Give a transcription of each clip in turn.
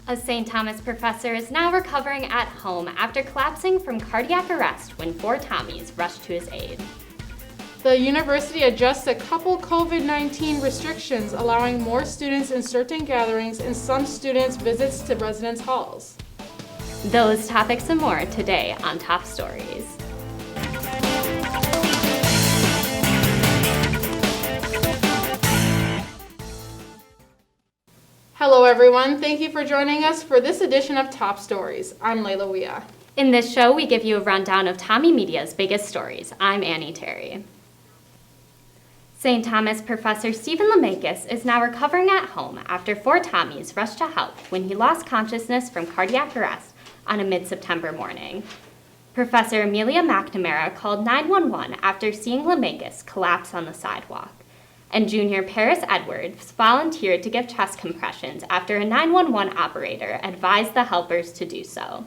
A St. Thomas professor is now recovering at home after collapsing from cardiac arrest when 4 Tommies rushed to his aid. The university adjusts a couple COVID-19 restrictions, allowing more students in certain gatherings and some students' visits to residence halls. Those topics and more today on Top Stories. Hello everyone, thank you for joining us for this edition of Top Stories. I'm Leila Weah. In this show, we give you a rundown of TommieMedia's biggest stories. I'm Annie Terry. St. Thomas professor Stephen Lemakis is now recovering at home after 4 Tommies rushed to help when he lost consciousness from cardiac arrest on a mid-September morning. Professor Amelia McNamara called 911 after seeing Lemakis collapse on the sidewalk. And junior Paris Edwards volunteered to give chest compressions after a 911 operator advised the helpers to do so.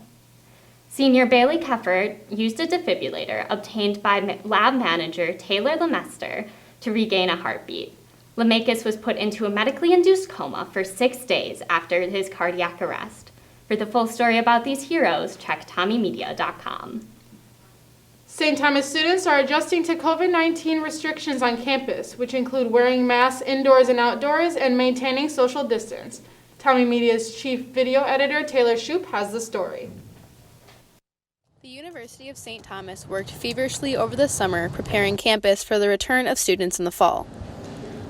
Senior Bailey Keffer used a defibrillator obtained by lab manager Taylor Lemester to regain a heartbeat. Lemakis was put into a medically induced coma for 6 days after his cardiac arrest. For the full story about these heroes, check TommieMedia.com. St. Thomas students are adjusting to COVID-19 restrictions on campus, which include wearing masks indoors and outdoors and maintaining social distance. TommieMedia's chief video editor, Taylor Shoup, has the story. The University of St. Thomas worked feverishly over the summer preparing campus for the return of students in the fall.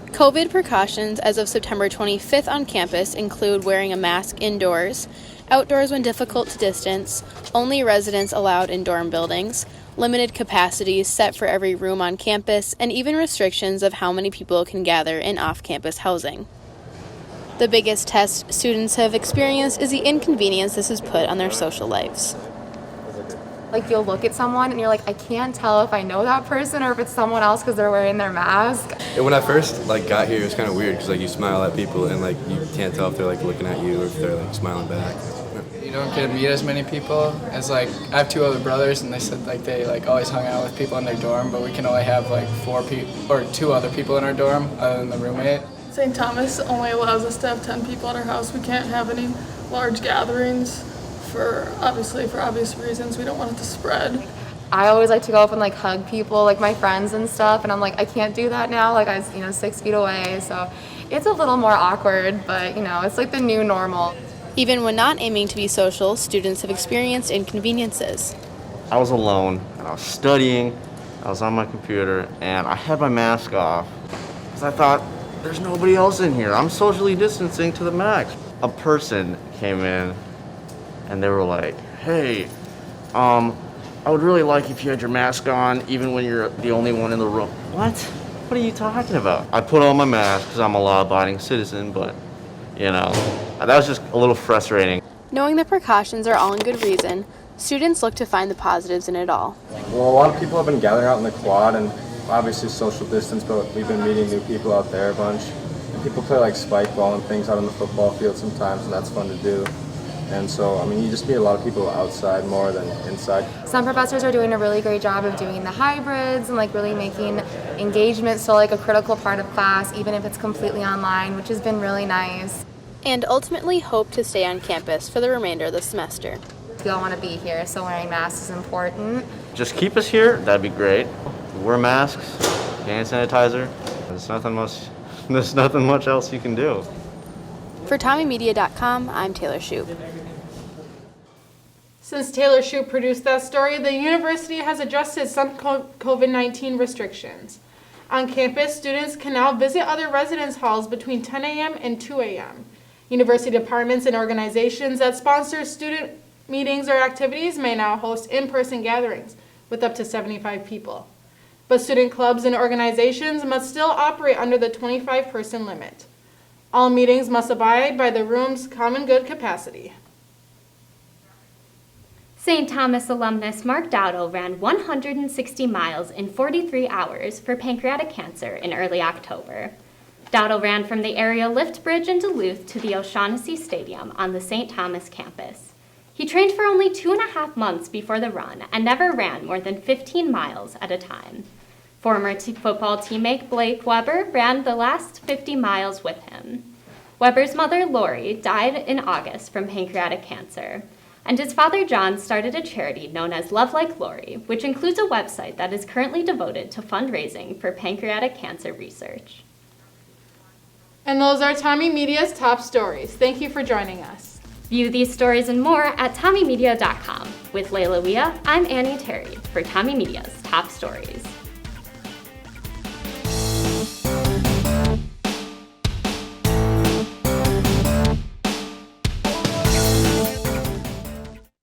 COVID precautions as of September 25th on campus include wearing a mask indoors, outdoors when difficult to distance, only residents allowed in dorm buildings, limited capacities set for every room on campus, and even restrictions of how many people can gather in off-campus housing. The biggest test students have experienced is the inconvenience this has put on their social lives. Like, you'll look at someone and you're like, I can't tell if I know that person or if it's someone else because they're wearing their mask. And when I first got here, it was kind of weird because you smile at people and you can't tell if they're looking at you or if they're smiling back. You don't get to meet as many people as I have 2 other brothers, and they said they always hung out with people in their dorm, but we can only have 4 people or 2 other people in our dorm other than the roommate. St. Thomas only allows us to have 10 people at our house. We can't have any large gatherings for obvious reasons. We don't want it to spread. I always like to go up and hug people, my friends and stuff, and I'm I can't do that now. I was 6 feet away, so it's a little more awkward, but it's the new normal. Even when not aiming to be social, students have experienced inconveniences. I was alone, and I was studying, I was on my computer, and I had my mask off because I thought, there's nobody else in here. I'm socially distancing to the max. A person came in, and they were like, hey, I would really like if you had your mask on, even when you're the only one in the room. What? What are you talking about? I put on my mask because I'm a law-abiding citizen, but, that was just a little frustrating. Knowing the precautions are all in good reason, students look to find the positives in it all. Well, a lot of people have been gathering out in the quad, and obviously social distance, but we've been meeting new people out there a bunch. And people play spike ball and things out on the football field sometimes, and that's fun to do. And so, you just meet a lot of people outside more than inside. Some professors are doing a really great job of doing the hybrids and really making engagement still a critical part of class, even if it's completely online, which has been really nice. And ultimately hope to stay on campus for the remainder of the semester. We all want to be here, so wearing masks is important. Just keep us here, that'd be great. Wear masks, hand sanitizer. There's nothing much else you can do. For TommieMedia.com, I'm Taylor Shoup. Since Taylor Shoup produced that story, the university has adjusted some COVID-19 restrictions. On campus, students can now visit other residence halls between 10 a.m. and 2 a.m. University departments and organizations that sponsor student meetings or activities may now host in-person gatherings with up to 75 people. But student clubs and organizations must still operate under the 25-person limit. All meetings must abide by the room's common good capacity. St. Thomas alumnus Mark Dowdle ran 160 miles in 43 hours for pancreatic cancer in early October. Dowdle ran from the aerial lift bridge in Duluth to the O'Shaughnessy Stadium on the St. Thomas campus. He trained for only 2.5 months before the run and never ran more than 15 miles at a time. Former football teammate Blake Weber ran the last 50 miles with him. Weber's mother, Lori, died in August from pancreatic cancer, and his father, John, started a charity known as Love Like Lori, which includes a website that is currently devoted to fundraising for pancreatic cancer research. And those are TommieMedia's top stories. Thank you for joining us. View these stories and more at TommieMedia.com. With Leila, Weah, I'm Annie Terry for TommieMedia's Top Stories.